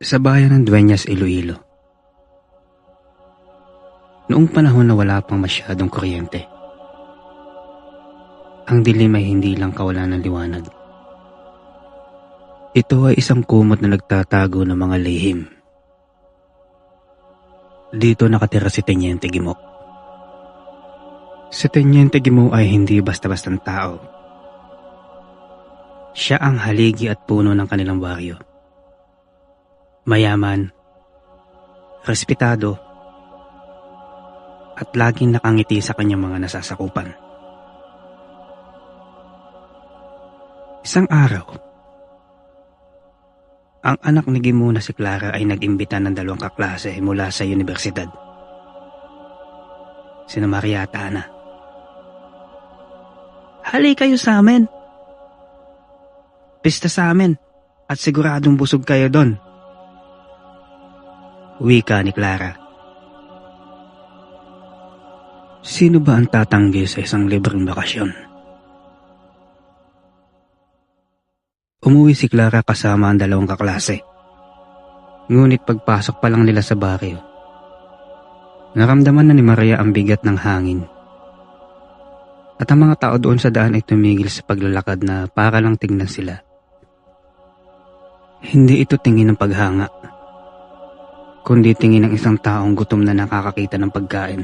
Sa bayan ng Dueñas, Iloilo. Noong panahon na wala pang masyadong kuryente, ang dilim ay hindi lang kawalan ng liwanag. Ito ay isang kumot na nagtatago ng mga lihim. Dito nakatira si Teniente Gimo. Si Teniente Gimo ay hindi basta-bastang tao. Siya ang haligi at puno ng kanilang baryo. Mayaman, respetado, at laging nakangiti sa kanyang mga nasasakupan. Isang araw, ang anak ni Gimo na si Clara ay nag-imbita ng 2 kaklase mula sa universidad. Sina Maria at Ana. Hali kayo sa amin. Pista sa amin at siguradong busog kayo doon. Wika ni Clara. Sino ba ang tatanggi sa isang libreng bakasyon? Umuwi si Clara kasama ang 2 kaklase. Ngunit pagpasok pa lang nila sa baryo, naramdaman na ni Maria ang bigat ng hangin. At ang mga tao doon sa daan ay tumigil sa paglalakad na para lang tingnan sila. Hindi ito tingin ng paghanga, kundi tingin ng isang taong gutom na nakakakita ng pagkain.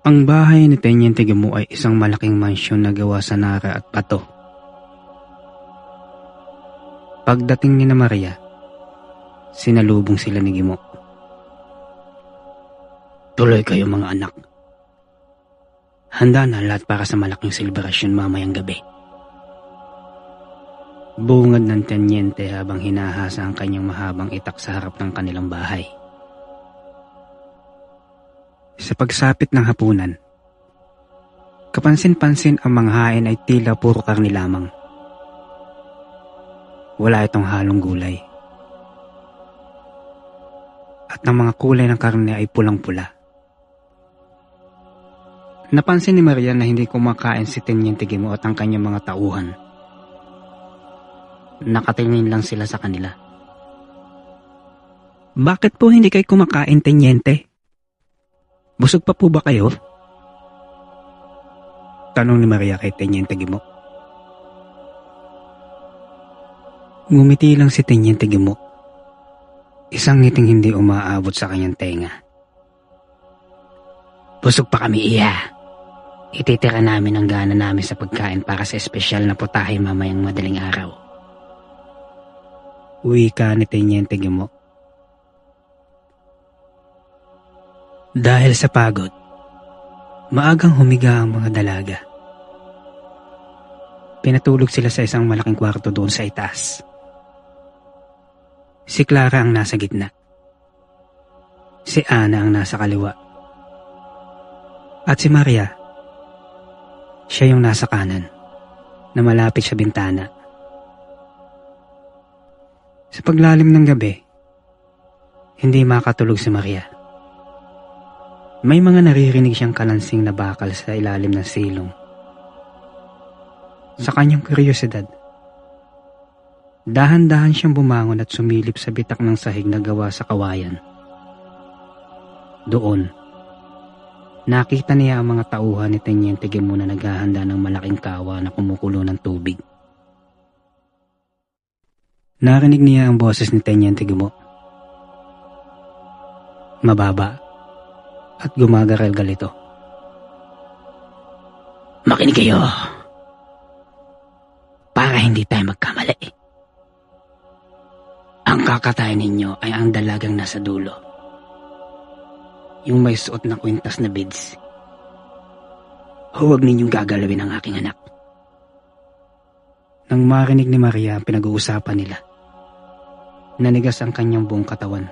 Ang bahay ni Teniente Gimo ay isang malaking mansyon na gawa sa nara at bato. Pagdating ni Maria, sinalubong sila ni Gimo. Tuloy kayo mga anak. Handa na lahat para sa malaking selebrasyon mamayang gabi. Bungad ng Teniente habang hinahasa ang kanyang mahabang itak sa harap ng kanilang bahay. Sa pagsapit ng hapunan, kapansin-pansin ang mga hain ay tila puro karni lamang. Wala itong halong gulay. At ang mga kulay ng karne ay pulang-pula. Napansin ni Maria na hindi kumakain si Teniente Gimo at ang kanyang mga tauhan. Nakatingin lang sila sa kanila. Bakit po hindi kayo kumakain, Teniente? Busog pa po ba kayo? Tanong ni Maria kay Teniente Gimo. Ngumiti lang si Teniente Gimo. Isang ngiting hindi umaabot sa kanyang tenga. Busog pa kami, iya. Ititira namin ang gana namin sa pagkain para sa espesyal na putahe mamayang madaling araw. Wika ni Teniente Gimo. Dahil sa pagod, maagang humiga ang mga dalaga. Pinatulog sila sa isang malaking kwarto doon sa itaas. Si Clara ang nasa gitna. Si Ana ang nasa kaliwa. At si Maria, siya yung nasa kanan, na malapit sa bintana. Sa paglalim ng gabi, hindi makatulog si Maria. May mga naririnig siyang kalansing na bakal sa ilalim ng silong. Sa kanyang kuryosidad, dahan-dahan siyang bumangon at sumilip sa bitak ng sahig na gawa sa kawayan. Doon, nakita niya ang mga tauhan ni Teniente Gimo na naghahanda ng malaking kawa na kumukulo ng tubig. Narinig niya ang boses ni Teniente Gimo. Mababa at gumagaral-gal ito. Makinig kayo para hindi tayo magkamali. Ang kakatayin ninyo ay ang dalagang nasa dulo. Yung may suot na kwintas na beads. Huwag ninyong gagalawin ang aking anak. Nang marinig ni Maria ang pinag-uusapan nila, nanigas ang kanyang buong katawan.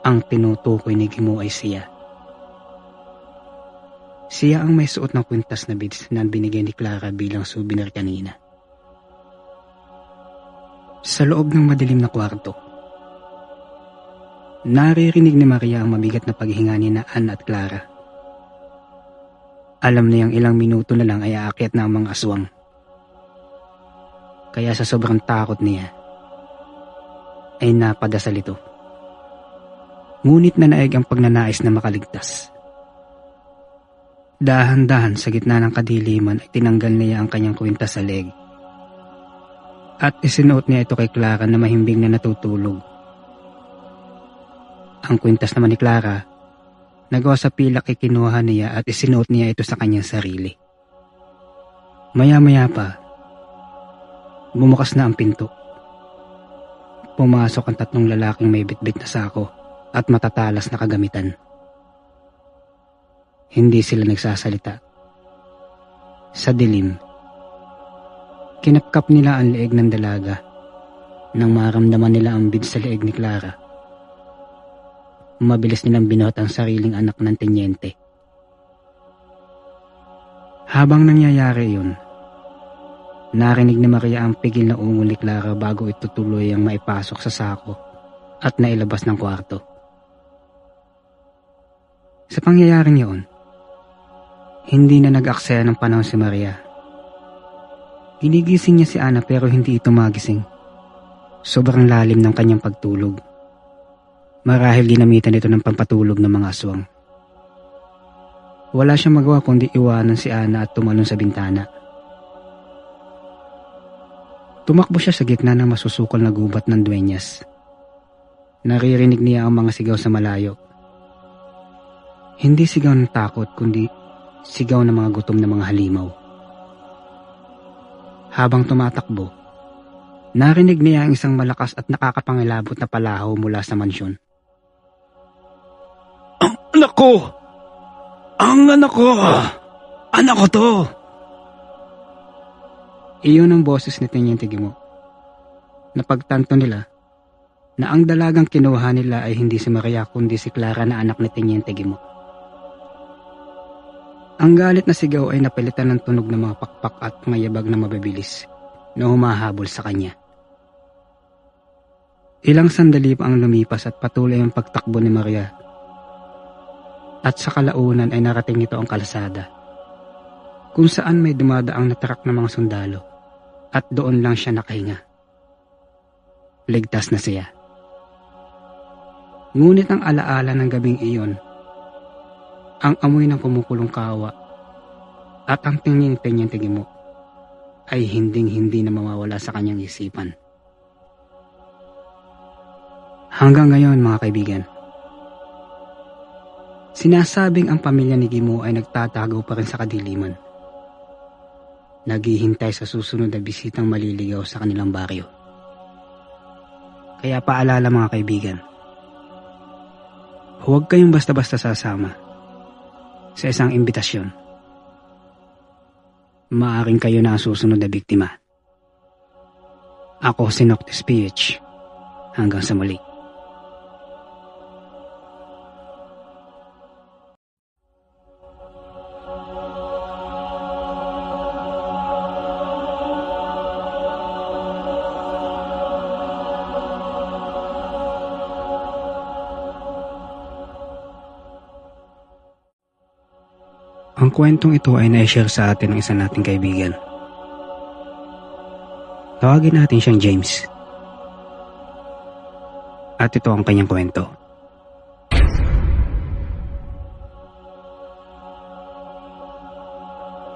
Ang tinutukoy ni Gimo ay siya. Siya ang may suot ng kwintas na beads na binigay ni Clara bilang souvenir kanina. Sa loob ng madilim na kwarto, naririnig ni Maria ang mabigat na paghinga ni Ana at Clara. Alam niyang ilang minuto na lang ay aakyat na ang mga aswang. Kaya sa sobrang takot niya, ay napadasal ito. Ngunit nanaig ang pagnanais na makaligtas. Dahan-dahan sa gitna ng kadiliman ay tinanggal niya ang kanyang kwintas sa leeg. At isinuot niya ito kay Clara na mahimbing na natutulog. Ang kwintas naman ni Clara, nagawa sa pilak ay kinuha niya at isinuot niya ito sa kanyang sarili. Maya-maya pa, bumukas na ang pinto. Pumasok ang 3 lalaking may bitbit na sako at matatalas na kagamitan. Hindi sila nagsasalita. Sa dilim, kinapkap nila ang leeg ng dalaga nang maramdaman nila ang bid sa leeg ni Clara. Mabilis nilang binuhat ang sariling anak ng tenyente. Habang nangyayari yun, narinig ni Maria ang pigil na ungol ni Clara bago ito tuloy ang maipasok sa sako at nailabas ng kwarto. Sa pangyayaring yun, hindi na nag-aksaya ng panahon si Maria. Ginigising niya si Ana pero hindi ito magising. Sobrang lalim ng kanyang pagtulog. Marahil ginamitan ito ng pampatulog ng mga aswang. Wala siyang magawa kundi iwanan si Ana at tumalon sa bintana. Tumakbo siya sa gitna ng masusukol na gubat ng duenyas. Naririnig niya ang mga sigaw sa malayo. Hindi sigaw ng takot kundi sigaw ng mga gutom na mga halimaw. Habang tumatakbo, narinig niya ang isang malakas at nakakapangilabot na palahaw mula sa mansyon. Ang anak ko! Ang anak ko! Anak ko to! Iyon ang boses ni Teniente Guimont. Napagtanto nila na ang dalagang kinuha nila ay hindi si Maria kundi si Clara na anak ni Teniente Guimont. Ang galit na sigaw ay napalitan ng tunog ng mga pakpak at mayabag na mabibilis na humahabol sa kanya. Ilang sandali pa ang lumipas at patuloy ang pagtakbo ni Maria. At sa kalaunan ay narating nito ang kalsada, kung saan may dumadaang na truck ng mga sundalo at doon lang siya nakahinga. Ligtas na siya. Ngunit ang alaala ng gabing iyon, ang amoy ng kumukulong kawa at ang tingin ni Teniente Guimont ay hinding-hindi na mawawala sa kanyang isipan. Hanggang ngayon mga kaibigan, sinasabing ang pamilya ni Guimont ay nagtatago pa rin sa kadiliman. Naghihintay sa susunod na bisitang maliligaw sa kanilang baryo. Kaya paalala mga kaibigan, huwag kayong basta-basta sasama sa isang imbitasyon. Maaring kayo na ang susunod na biktima. Ako si Noctis PH. Hanggang sa muli. Ang kwentong ito ay na-share sa atin ng isa nating kaibigan. Tawagin natin siyang James. At ito ang kanyang kwento.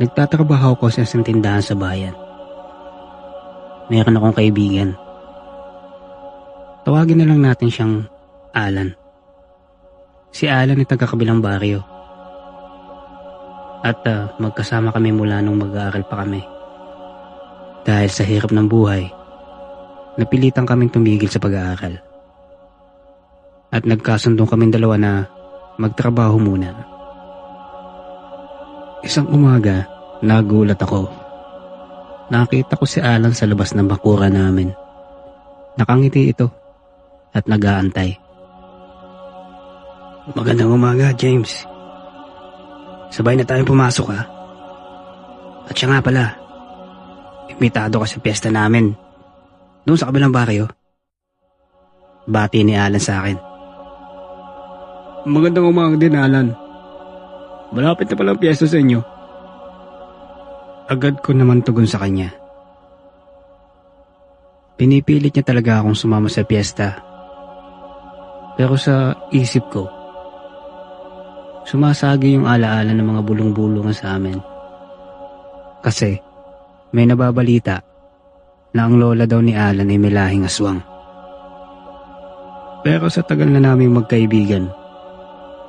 Nagtatrabaho ko sa isang tindahan sa bayan. Meron akong kaibigan. Tawagin na lang natin siyang Alan. Si Alan ay taga-kabilang baryo. At magkasama kami mula nung mag-aaral pa kami. Dahil sa hirap ng buhay, napilitan kaming tumigil sa pag-aaral. At nagkasundong kaming dalawa na magtrabaho muna. Isang umaga, nagulat ako. Nakita ko si Alan sa labas ng bakura namin. Nakangiti ito at nag-aantay. Magandang umaga, James. Sabay na tayong pumasok ha. At siya nga pala, imbitado ka sa piyesta namin doon sa kabilang baryo. Bati ni Alan sa akin. Magandang umaga din, Alan. Malapit na palang piyesta sa inyo. Agad ko naman tugon sa kanya. Pinipilit niya talaga akong sumama sa piyesta. Pero sa isip ko, sumasagi yung alaala ng mga bulong-bulungan sa amin. Kasi may nababalita na ang lola daw ni Alan ay may lahing aswang. Pero sa tagal na naming magkaibigan,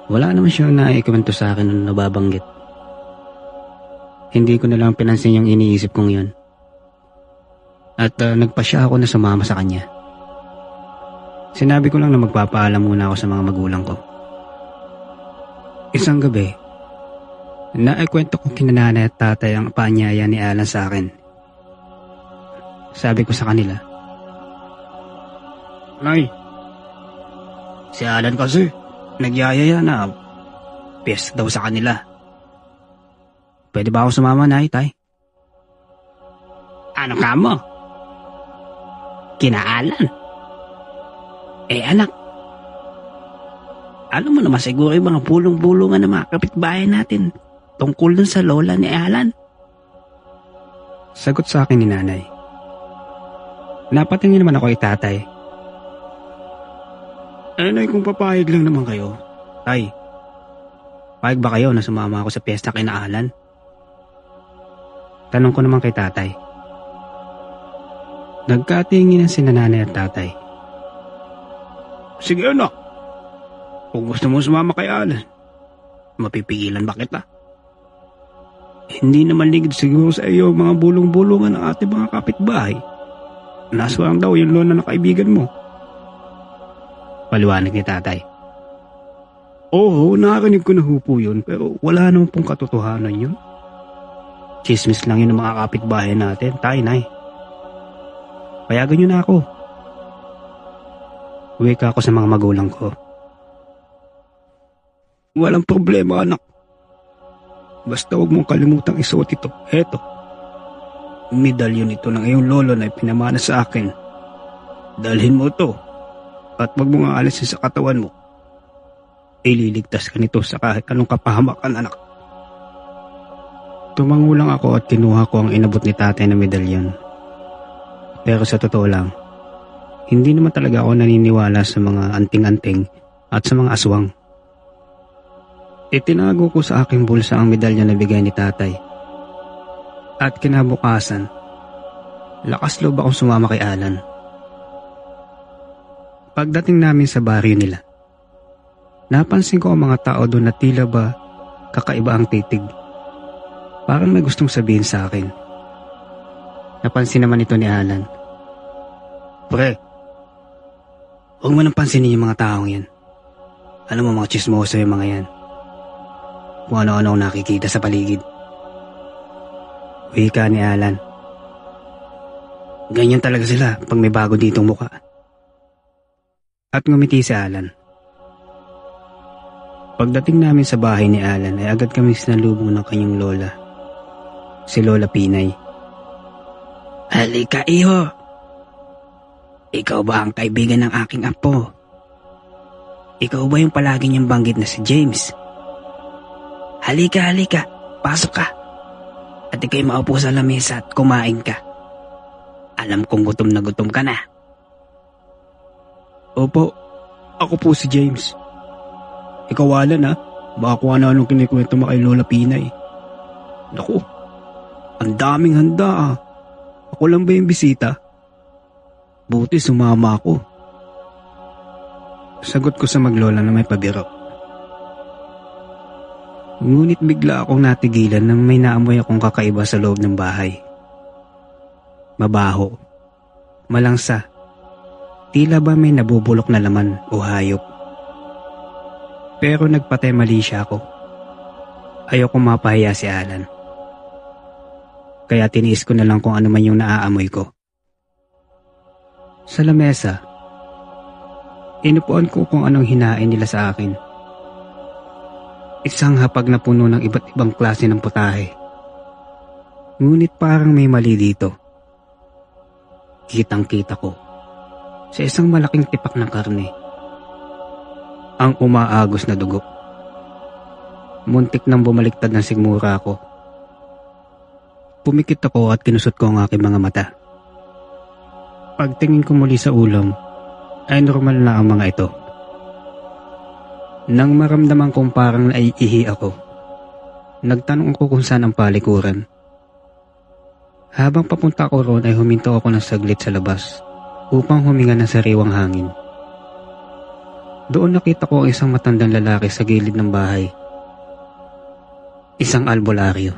wala naman siyang naikwento sa akin na nababanggit. Hindi ko na lang pinansin yung iniisip kong yun. At nagpasya ako na sumama sa kanya. Sinabi ko lang na magpapaalam muna ako sa mga magulang ko. Isang gabi, naikwento ko kina nanay at tatay ang paanyaya ni Alan sa akin. Sabi ko sa kanila, Nay, si Alan kasi nagyayaya na piyesta daw sa kanila. Pwede ba ako sumama, Nay, Tay? Ano ka mo? Kina Alan? Anak, alam mo naman siguro yung mga bulong-bulungan ng mga kapitbahay natin tungkol dun sa lola ni Alan. Sagot sa akin ni nanay. Napatingin naman ako kay tatay. Nay, kung papayag lang naman kayo. Tay, payag ba kayo na sumama ako sa piyesta kay na Alan? Tanong ko naman kay tatay. Nagkatingin si nanay at tatay. Sige anak, kung gusto mo sumama kay Alan, mapipigilan ba kita? Hindi naman ligid siguro sa iyo mga bulong-bulungan ng ating mga kapitbahay. Naswang daw yung lola na kaibigan mo. Paliwanag ni tatay. Oo, nakarinig ko na po yun, pero wala naman pong katotohanan yun. Chismis lang yun ng mga kapitbahay natin, tay, nay. Payagan nyo na ako. Uwi ka ako sa mga magulang ko. Walang problema, anak. Basta huwag mong kalimutang isuot ito. Heto. Medalyon ito ng iyong lolo na ipinamana sa akin. Dalhin mo ito. At wag mong aalisin sa katawan mo. Ililigtas ka nito sa kahit anong kapahamakan, anak. Tumango lang ako at kinuha ko ang inabot ni tatay na medalyon. Pero sa totoo lang, hindi naman talaga ako naniniwala sa mga anting-anting at sa mga aswang. Itinago ko sa aking bulsa ang medalya na bigay ni tatay. At kinabukasan, lakas loob akong sumama kay Alan. Pagdating namin sa baryo nila, napansin ko ang mga tao doon na tila ba kakaiba ang titig. Parang may gustong sabihin sa akin. Napansin naman ito ni Alan. Pre, huwag mo nang pansinin yung mga taong yan. Alam mo mga chismoso yung mga yan. Kung ano-ano nakikita sa paligid. Wika ni Alan. Ganyan talaga sila pag may bago ditong muka. At ngumiti si Alan. Pagdating namin sa bahay ni Alan ay agad kami sinalubong ng kanyang lola. Si Lola Pinay. Halika iho. Ikaw ba ang kaibigan ng aking apo? Ikaw ba yung palagi niyang banggit na si James? Halika, pasok ka. At ikaw'y maupo sa lamesa at kumain ka. Alam kong gutom na gutom ka na. Opo, ako po si James. Ikaw Alan ha, baka kung ano-anong kinikwento mo kay Lola Pinay. Naku, ang daming handa ah. Ako lang ba yung bisita? Buti sumama ako. Sagot ko sa maglola na may pabiro. Ngunit bigla akong natigilan nang may naamoy akong kakaiba sa loob ng bahay. Mabaho. Malangsa. Tila ba may nabubulok na laman o hayop. Pero nagpatemali siya ako. Ayoko mapahiya si Alan. Kaya tiniis ko na lang kung ano man yung naaamoy ko. Sa lamesa, inupuan ko kung anong hinain nila sa akin. Isang hapag na puno ng iba't ibang klase ng putahe. Ngunit parang may mali dito. Kitang-kita ko sa isang malaking tipak ng karne ang umaagos na dugo. Muntik nang bumaliktad ng sigmura ko. Pumikit ako at kinusot ko ang aking mga mata. Pagtingin ko muli sa ulam, ay normal na ang mga ito. Nang maramdaman kong parang naiihi ako, nagtanong ako kung saan ang palikuran. Habang papunta ko roon ay huminto ako ng saglit sa labas upang huminga ng sariwang hangin. Doon nakita ko ang isang matandang lalaki sa gilid ng bahay. Isang albularyo.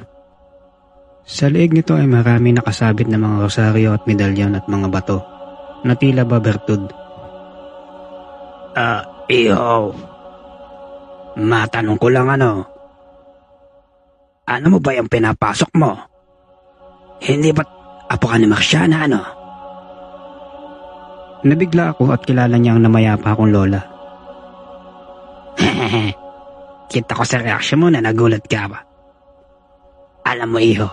Sa leeg nito ay marami nakasabit na mga rosaryo at medalyon at mga bato na tila ba bertud. Iho. Matanong ko lang ano mo ba yung pinapasok mo? Hindi ba't apo ka ni Marciana ano? Nabigla ako at kilala niya ang namayapa akong lola. Kita ko sa reaksyon mo na nagulat ka ba? Alam mo iho,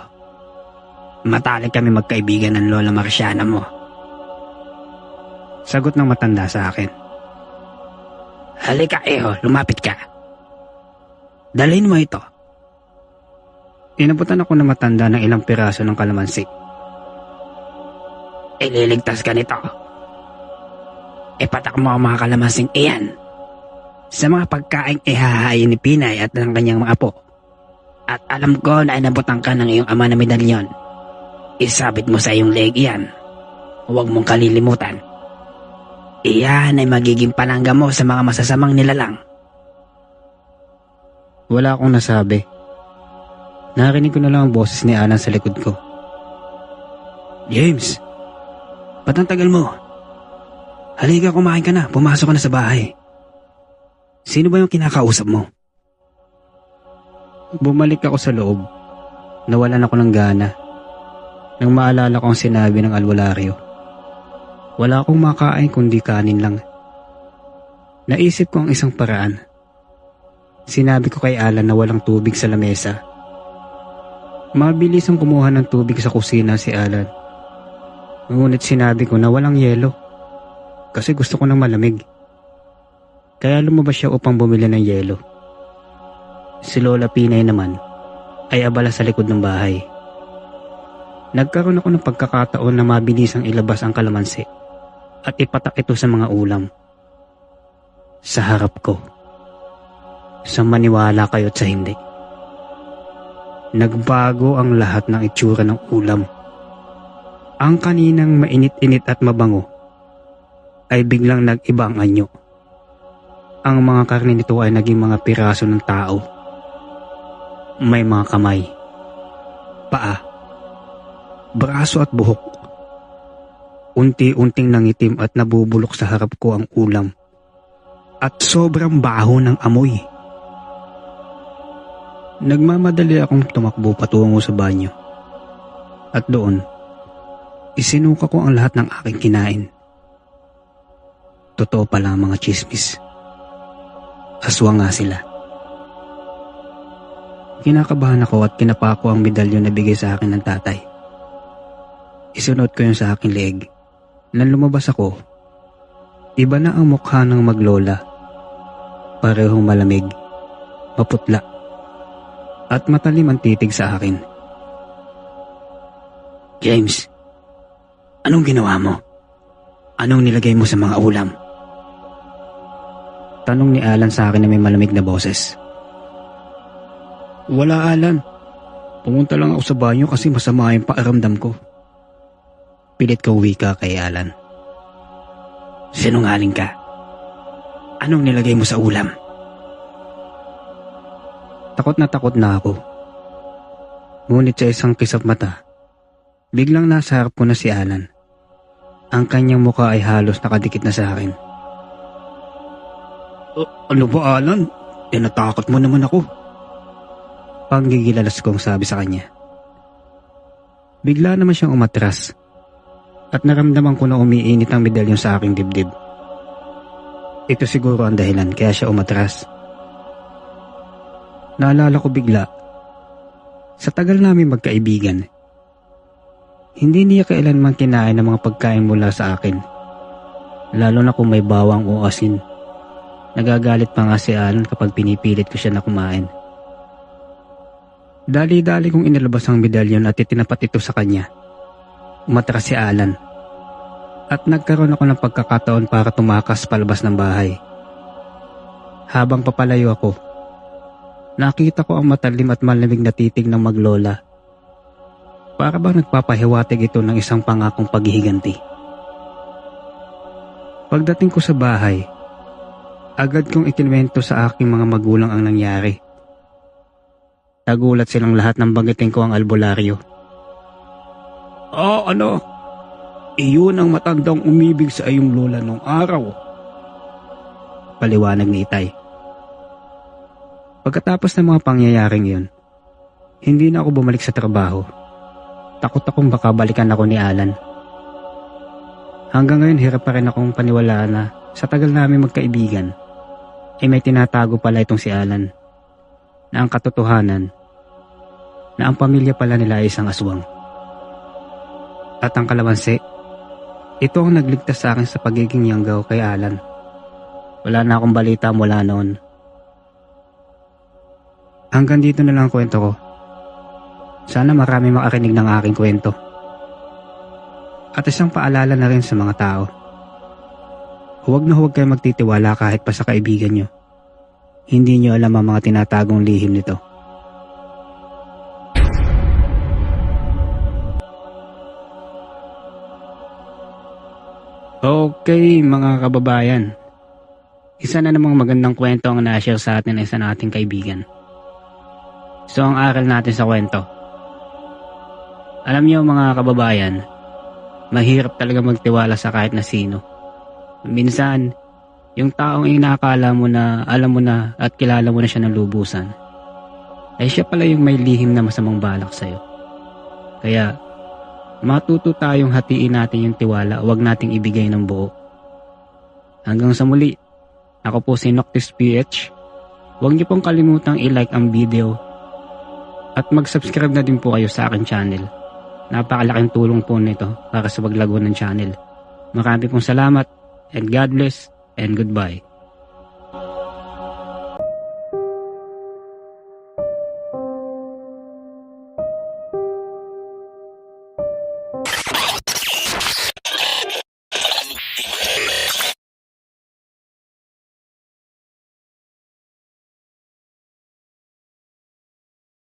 matalik kami magkaibigan ng lola Marciana mo. Sagot ng matanda sa akin. Halika iho, lumapit ka. Dalhin mo ito. Inabutan ako ng matanda ng ilang piraso ng kalamansi. Ililigtas ka nito. Ipatak mo ang mga kalamansing iyan sa mga pagkaing ihahain ni Pinay at ng kanyang mga apo. At alam ko na inabutan ka ng iyong ama na medalyon. Isabit mo sa iyong leeg iyan. Huwag mong kalilimutan. Iyan ay magiging panangga mo sa mga masasamang nilalang. Wala akong nasabi. Narinig ko na lang ang boses ni Alan sa likod ko. James, ba't ang tagal mo? Halika, kumain ka na. Pumasok ka na sa bahay. Sino ba yung kinakausap mo? Bumalik ako sa loob. Nawalan ako ng gana. Nang maalala ko ang sinabi ng albularyo. Wala akong makain kundi kanin lang. Naisip ko ang isang paraan. Sinabi ko kay Alan na walang tubig sa lamesa. Mabilis ang kumuha ng tubig sa kusina si Alan. Ngunit sinabi ko na walang yelo. Kasi gusto ko ng malamig. Kaya lumabas siya upang bumili ng yelo. Si Lola Pinay naman ay abala sa likod ng bahay. Nagkaroon ako ng pagkakataon na mabilisang ilabas ang kalamansi at ipatak ito sa mga ulam. Sa harap ko. Sa maniwala kayo't sa hindi. Nagbago ang lahat ng itsura ng ulam. Ang kaninang mainit-init at mabango ay biglang nag-iba ang anyo. Ang mga karne nito ay naging mga piraso ng tao. May mga kamay, paa, braso at buhok. Unti-unting nangitim at nabubulok sa harap ko ang ulam. At sobrang baho ng amoy. Nagmamadali akong tumakbo patungo sa banyo. At doon, isinuka ko ang lahat ng aking kinain. Totoo pala ang mga chismis. Aswang nga sila. Kinakabahan ako at kinapa ko ang medalyon na bigay sa akin ng tatay. Isunod ko yun sa aking leeg. Nang lumabas ako, iba na ang mukha ng maglola. Parehong malamig, maputla, at matalim ang titig sa akin. James, anong ginawa mo? Anong nilagay mo sa mga ulam? Tanong ni Alan sa akin na may malamig na boses. Wala, Alan. Pumunta lang ako sa banyo kasi masama yung paaramdam ko. Pilit kong wika kay Alan. Sinungaling ka. Anong nilagay mo sa ulam? Takot na ako. Ngunit sa isang kisap mata, biglang nasa harap ko na si Alan. Ang kanyang mukha ay halos nakadikit na sa akin. Ano ba, Alan? Natakot mo naman ako. Panggigilalas kong sabi sa kanya. Bigla naman siyang umatras at naramdaman ko na umiinit ang medalyon sa aking dibdib. Ito siguro ang dahilan kaya siya umatras. Naalala ko bigla, sa tagal namin magkaibigan, hindi niya kailanman kinain ng mga pagkain mula sa akin. Lalo na kung may bawang o asin. Nagagalit pa nga si Alan kapag pinipilit ko siya na kumain. Dali-dali kong inilabas ang medalyon at itinapat ito sa kanya. Umatras si Alan. At nagkaroon ako ng pagkakataon para tumakas palabas ng bahay. Habang papalayo ako, nakita ko ang matalim at malamig na titig ng maglola. Para bang nagpapahiwatig ito ng isang pangakong paghihiganti. Pagdating ko sa bahay, agad kong ikinwento sa aking mga magulang ang nangyari. Nagulat silang lahat nang banggitin ko ang albularyo. Iyon ang matandang umibig sa iyong lola nung araw. Paliwanag ni Itay. Pagkatapos ng mga pangyayaring yun, hindi na ako bumalik sa trabaho. Takot akong baka balikan ako ni Alan. Hanggang ngayon hirap pa rin akong paniwalaan na sa tagal namin magkaibigan, ay may tinatago pala itong si Alan, na ang katotohanan, na ang pamilya pala nila ay isang aswang. At ang kalamansi, ito ang nagligtas sa akin sa pagiging yanggaw kay Alan. Wala na akong balita mula noon. Hanggang dito na lang ang kwento ko. Sana marami makarinig ng aking kwento. At isang paalala na rin sa mga tao. Huwag na huwag kayo magtitiwala kahit pa sa kaibigan nyo. Hindi nyo alam ang mga tinatagong lihim nito. Okay mga kababayan, isa na namang magandang kwento ang na-share sa atin ng isa nating kaibigan. So ang aral natin sa kwento, alam niyo mga kababayan, mahirap talaga magtiwala sa kahit na sino. Minsan, yung taong inakala mo na alam mo na at kilala mo na siya ng lubusan, ay siya pala yung may lihim na masamang balak sa'yo. Kaya, matuto tayong hatiin natin yung tiwala, huwag nating ibigay ng buo. Hanggang sa muli, ako po si Noctis PH. Huwag niyo pong kalimutang i-like ang video at mag-subscribe na din po kayo sa akin channel. Napakalaking tulong po nito para sa paglago ng channel. Marami pong salamat and God bless and goodbye.